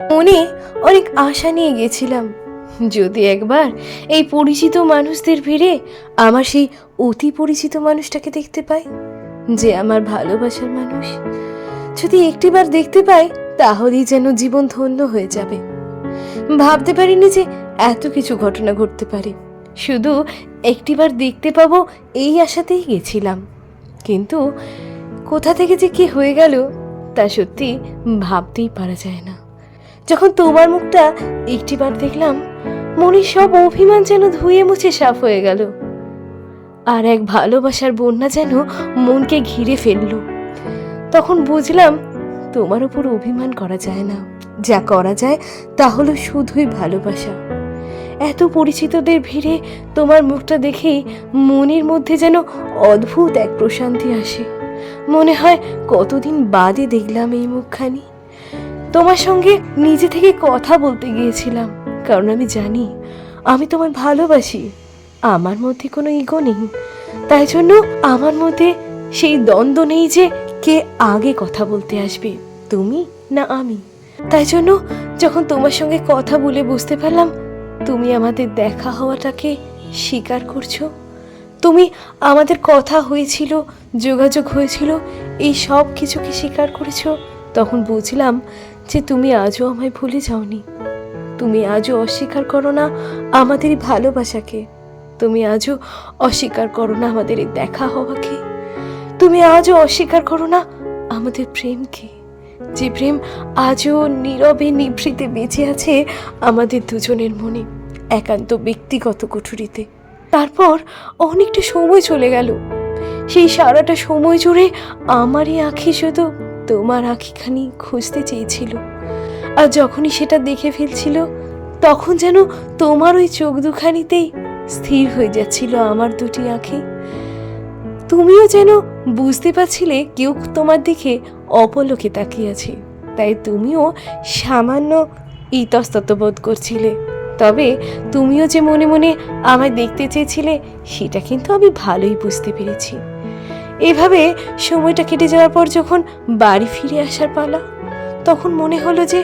মনে অনেক আশা নিয়ে গেছিলাম, যদি একবার এই পরিচিত মানুষদের ভিড়ে আমার সেই অতি পরিচিত মানুষটাকে দেখতে পাই, যে আমার ভালোবাসার মানুষ, যদি একটিবার দেখতে পাই তাহলেই যেন জীবন ধন্য হয়ে যাবে। ভাবতে পারিনি যে এত কিছু ঘটনা ঘটতে পারে। শুধু একটিবার দেখতে পাবো এই আশাতেই গেছিলাম, কিন্তু কোথা থেকে যে কি হয়ে গেল তা সত্যি ভাবতেই পারা যায় না। যখন তোমার মুখটা একটিবার দেখলাম, মনের সব অভিমান যেন ধুয়ে মুছে সাফ হয়ে গেল, আর এক ভালোবাসার বন্যা যেন মনকে ঘিরে ফেলল। তখন বুঝলাম তোমার উপর অভিমান করা যায় না, যা করা যায় তা হলো শুধুই ভালোবাসা। এত পরিচিতদের ভিড়ে তোমার মুখটা দেখেই মনের মধ্যে যেন অদ্ভুত এক প্রশান্তি আসে। মনে হয় কতদিন বাদে দেখলাম এই মুখখানি। তোমার সঙ্গে নিজে থেকে কথা বলতে গিয়েছিলাম, কারণ আমি জানি আমি তোমায় ভালোবাসি। আমার মধ্যে কোনো ইগো নেই, তাই জন্য আমার মধ্যে সেই দ্বন্দ্ব নেই যে কে আগে কথা বলতে আসবে, তুমি না আমি। তাই জন্য যখন তোমার সঙ্গে কথা বলে বুঝতে পারলাম তুমি আমাদের দেখা হওয়াটাকে স্বীকার করছো, তুমি আমাদের কথা হয়েছিল, যোগাযোগ হয়েছিল, এই সব কিছুকে স্বীকার করেছো, তখন বুঝলাম যে তুমি আজও আমায় ভুলে যাওনি। তুমি আজও অস্বীকার করো না আমাদের এই ভালোবাসাকে, তুমি আজও অস্বীকার করো না আমাদের এই দেখা হওয়াকে, তুমি আজও অস্বীকার করো না আমাদের প্রেমকে, যে প্রেম আজও নীরবে নিভৃতে বেঁচে আছে আমাদের দুজনের মনে, একান্ত ব্যক্তিগত কুঠুরিতে। তারপর অনেকটা সময় চলে গেল, সেই সারাটা সময় জুড়ে আমারই আঁখি শুধু তোমার আঁখিখানি খুঁজতে চেয়েছিল, আর যখনই সেটা দেখে ফেলছিল তখন যেন তোমার ওই চোখ দুখানিতেই স্থির হয়ে যাচ্ছিল আমার দুটি আঁখি। তুমিও যেন বুঝতে পারছিলে কেউ তোমার দিকে অপলকে তাকিয়ে আছে, তাই তুমিও সামান্য ইতস্তত বোধ করছিলে। তবে তুমিও যে মনে মনে আমায় দেখতে চেয়েছিলে সেটা কিন্তু আমি ভালোই বুঝতে পেরেছি। এভাবে সময়টা কেটে যাওয়ার পর যখন বাড়ি ফিরে আসার পালা, তখন মনে হলো যে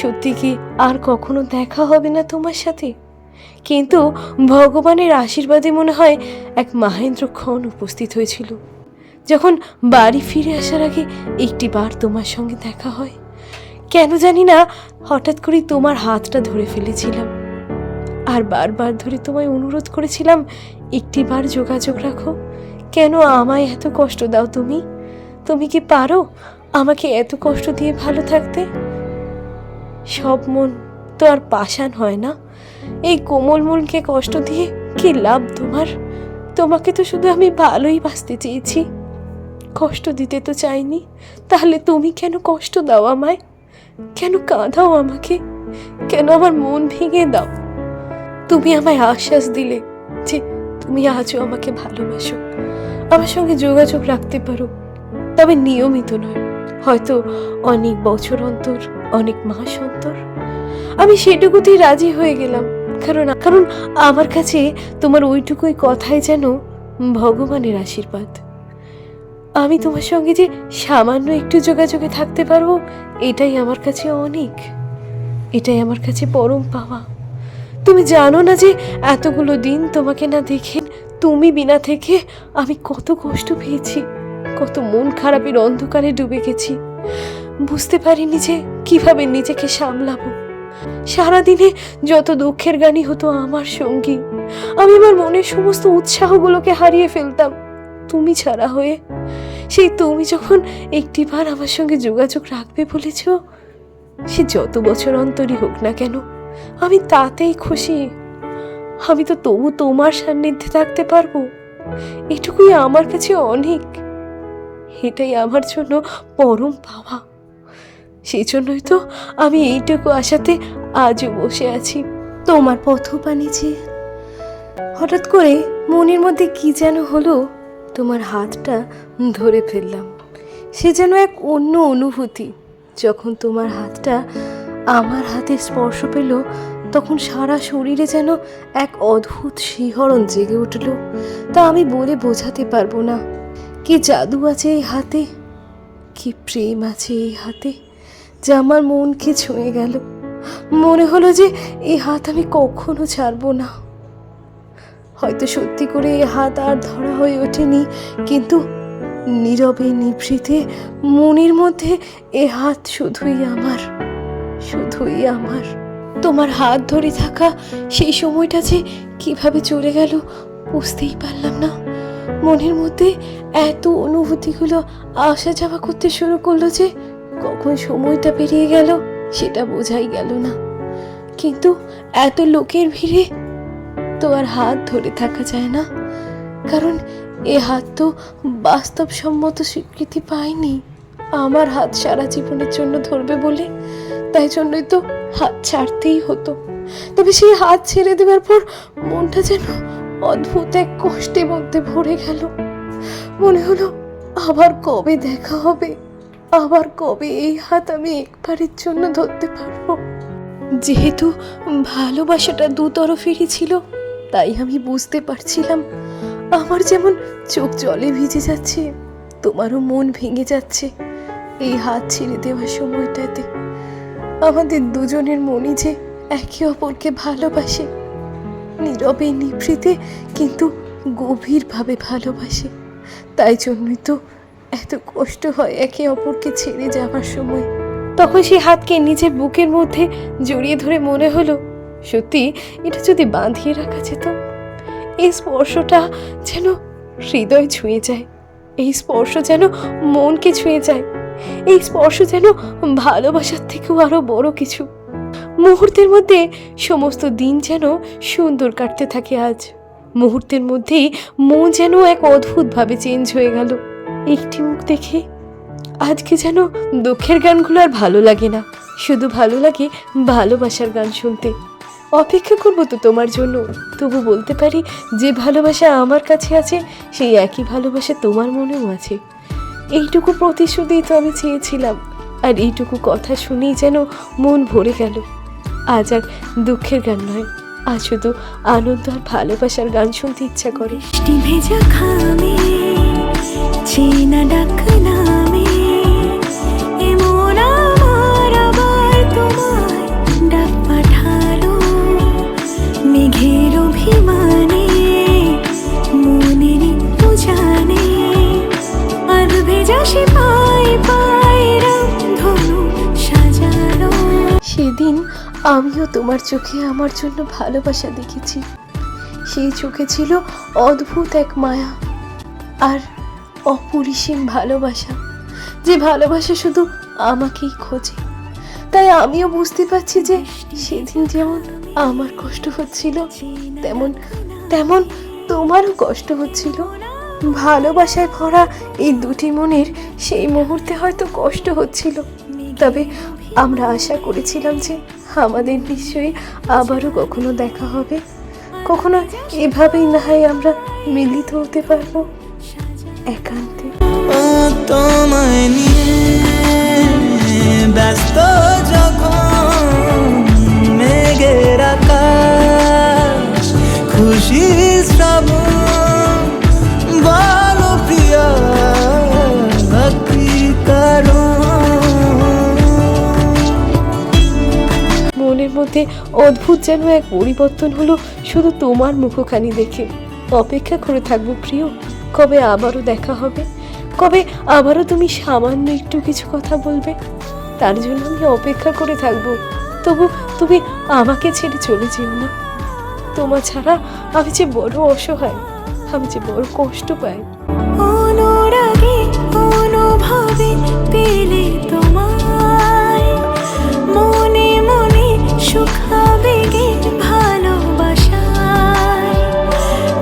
সত্যি কি আর কখনো দেখা হবে না তোমার সাথে। কিন্তু ভগবানের আশীর্বাদে মনে হয় এক মহেন্দ্রক্ষণ উপস্থিত হয়েছিল, যখন বাড়ি ফিরে আসার আগে একটিবার তোমার সঙ্গে দেখা হয়। কেন জানি না হঠাৎ করে তোমার হাতটা ধরে ফেলেছিলাম, আর বারবার ধরে তোমায় অনুরোধ করেছিলাম একটিবার যোগাযোগ রাখো। কেন আমায় এত কষ্ট দাও তুমি? তুমি কি পারো আমাকে এত কষ্ট দিয়ে ভালো থাকতে? সব মন তো আর পাষাণ হয় না, এই কোমল মনকে কষ্ট দিয়ে কি লাভ তোমার? তোমাকে তো শুধু আমি ভালোই বাঁচতে চেয়েছি, কষ্ট দিতে তো চাইনি। তাহলে তুমি কেন কষ্ট দাও আমায়? কেন কাঁদাও আমাকে? কেন আমার মন ভেঙে দাও? তুমি আমায় আশ্বাস দিলে যে তুমি আজও আমাকে ভালোবাসো, আমার সঙ্গে যোগাযোগ রাখতে পারো, তবে নিয়মিত নয়, হয়তো অনেক বছর অন্তর, অনেক মাস অন্তর। আমি সেটুকুতেই রাজি হয়ে গেলাম, কারণ আমার কাছে তোমার ওইটুকুই কথাই যেন ভগবানের আশীর্বাদ। আমি তোমার সঙ্গে যে সামান্য একটু যোগাযোগে থাকতে পারবো, এটাই আমার কাছে অনেক, এটাই আমার কাছে পরম পাওয়া। তুমি জানো না যে এতগুলো দিন তোমাকে না দেখে, তুমি বিনা থেকে আমি কত কষ্ট পেয়েছি, কত মন খারাপের অন্ধকারে ডুবে গেছি। বুঝতে পারিনি যে কিভাবে নিজেকে সামলাবো। সারাদিনে যত দুঃখের গানই হতো আমার সঙ্গী, আমি আমার মনের সমস্ত উৎসাহগুলোকে হারিয়ে ফেলতাম তুমি ছাড়া হয়ে। সেই তুমি যখন একটিবার আমার সঙ্গে যোগাযোগ রাখবে বলেছ, সে যত বছর অন্তরই হোক না কেন আমি তাতেই খুশি। আমি তো তবু তোমার সান্নিধ্যে থাকতে পারবো, এটুকুই আমার কাছে অনেক, এটাই আমার জন্য পরম পাওয়া। সেই জন্যই তো আমি এইটুকু আশাতে আজও বসে আছি তোমার পথপানে চেয়ে। হঠাৎ করে মনের মধ্যে কি যেন হলো, তোমার হাতটা ধরে ফেললাম। সে যেন এক অন্য অনুভূতি। যখন তোমার হাতটা আমার হাতে স্পর্শ পেল, তখন সারা শরীরে যেন এক অদ্ভুত শিহরণ জেগে উঠল, তা আমি বলে বোঝাতে পারবো না। কি জাদু আছে এই হাতে, কি প্রেম আছে এই হাতে, যা আমার মনকে ছুঁয়ে গেল। মনে হলো যে এই হাত আমি কখনো ছাড়বো না। হয়তো সত্যি করে এই হাত আর ধরা হয়ে ওঠেনি, কিন্তু নীরবে নিভৃতে মনের মধ্যে এ হাত শুধুই আমার, শুধুই আমার। তোমার হাত ধরে থাকা সেই সময়টা যে কিভাবে চলে গেল বুঝতেই পারলাম না। মনের মধ্যে এত অনুভূতিগুলো আসা যাওয়া করতে শুরু করলো যে কখন সময়টা পেরিয়ে গেল সেটা বোঝাই গেল না। কিন্তু এত লোকের ভিড়ে তো আর হাত ধরে থাকা যায় না, কারণ এ হাত তো বাস্তবসম্মত স্বীকৃতি পায়নি আমার হাত সারা জীবনের জন্য ধরবে বলে। তাই জন্যই তো হাত ছাড়তেই হতো। তবে সেই হাত ছেড়ে দেওয়ার পর মনটা যেন অদ্ভুত এক কষ্টের মধ্যে ভরে গেল। মনে হলো আবার কবে দেখা হবে, আবার কবে এই হাত আমি একবারের জন্য ধরতে পারবো। যেহেতু ভালোবাসাটা দুতরফেরই ছিল, তাই আমি বুঝতে পারছিলাম আমার যেমন চোখ জলে ভিজে যাচ্ছে, তোমারও মন ভেঙে যাচ্ছে এই হাত ছেড়ে দেওয়ার সময়টাতে। আমাদের দুজনের মনই যে একে অপরকে ভালোবাসে, নীরবে নিভৃতে কিন্তু গভীরভাবে ভালোবাসে। তাই জন্যই তো এত কষ্ট হয় একে অপরকে ছেড়ে যাওয়ার সময়। তখন সেই হাতকে নিজের বুকের মধ্যে জড়িয়ে ধরে মনে হলো সত্যি এটা যদি বাঁধিয়ে রাখা যেত। এই স্পর্শটা যেন হৃদয় ছুঁয়ে যায়, এই স্পর্শ যেন মনকে ছুঁয়ে যায়, এই স্পর্শ যেন ভালোবাসার থেকেও আরো বড় কিছু। মুহূর্তের মধ্যে সমস্ত দিন যেন সুন্দর কাটতে থাকে। আজ মুহূর্তের মধ্যেই মন যেন এক অদ্ভুতভাবে চেঞ্জ হয়ে গেল একটি মুখ দেখে। আজকে যেন দুঃখের গানগুলো আর ভালো লাগে না, শুধু ভালো লাগে ভালোবাসার গান শুনতে। অপেক্ষা করবো তো তোমার জন্য, তবু বলতে পারি যে ভালোবাসা আমার কাছে আছে সেই একই ভালোবাসা তোমার মনেও আছে। এইটুকু প্রতিশ্রুতি তো আমি চেয়েছিলাম, আর এইটুকু কথা শুনেই যেন মন ভরে গেল। আজ আর দুঃখের গান নয়, আজ শুধু আনন্দ আর ভালোবাসার গান শুনতে ইচ্ছা করে। ভেজা খামে চেনা ডাক নামে এমন আমার আবার তোমায় ডাক পাঠালো মেঘের অভিমানে মনের তো জানে আর ভেজা সে পায় পায় ধনু সাজালো। সেদিন আমিও তোমার চোখে আমার জন্য ভালোবাসা দেখেছি। সেই চোখে ছিল অদ্ভুত এক মায়া আর অপরিসীম ভালোবাসা, যে ভালোবাসা শুধু আমাকেই খোঁজে। তাই আমিও বুঝতে পারছি যে সেদিন যেমন আমার কষ্ট হচ্ছিল, তেমন তেমন তোমারও কষ্ট হচ্ছিল। ভালোবাসায় ভরা এই দুটি মনের সেই মুহূর্তে হয়তো কষ্ট হচ্ছিল, তবে আমরা আশা করেছিলাম যে আমাদের নিশ্চয়ই আবারও কখনো দেখা হবে, কখনো এভাবেই না হয় আমরা মিলিত হতে পারবো একান্তে। তোমায় নিয়ে ব্যস্ত যখন মেঘের আকাশ খুশি শ্রাবণ বলো প্রিয়া কি কারণ। মনের মধ্যে অদ্ভুত যেন এক পরিবর্তন হলো শুধু তোমার মুখখানি দেখে। অপেক্ষা করে থাকবো প্রিয়, কবে আবারও দেখা হবে, কবে আবারও তুমি সামান্য একটু কিছু কথা বলবে। তার জন্য আমি অপেক্ষা করে থাকবো। তবু তুমি আমাকে ছেড়ে চলে যেও না। তোমার ছাড়া আমি যে বড় অসহায়, আমি যে বড় কষ্ট পাই। অনুরাগে অনুভবে পেলে তোমায় মনে মনে সুখাবে গে ভালোবাসায়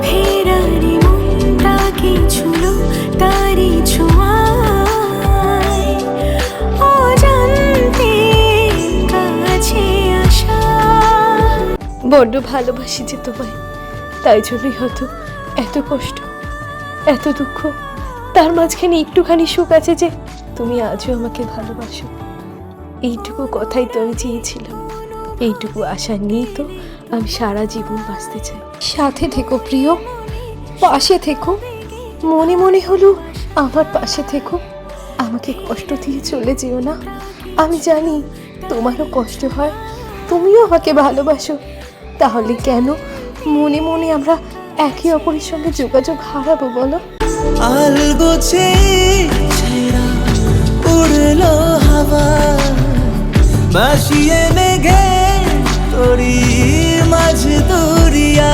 ফেরারি মনটা কিছু তারি ছোঁয়ায় অজান্তে কাছে আসা। বড্ড ভালোবাসি যে তোমায়, তাই জন্যই হয়তো এত কষ্ট, এত দুঃখ। তার মাঝখানে একটুখানি সুখ আছে যে তুমি আজও আমাকে ভালোবাসো। এইটুকু কথাই তো আমি চেয়েছিলাম, এইটুকু আশা নিয়েই তো আমি সারা জীবন বাঁচতে চাই। সাথে থেকো প্রিয়, পাশে থেকো, মনে মনে হলো আমার পাশে থেকো। আমাকে কষ্ট দিয়ে চলে যেও না। আমি জানি তোমারও কষ্ট হয়, তুমিও আমাকে ভালোবাসো, তাহলে কেন মনে মনে আমরা একে অপরের সঙ্গে যোগাযোগ হারাবো বলো? আলগোছে ছেঁড়া উড়লো হাওয়া, ভাসিয়ে নেগে তোরি মাঝ দরিয়া।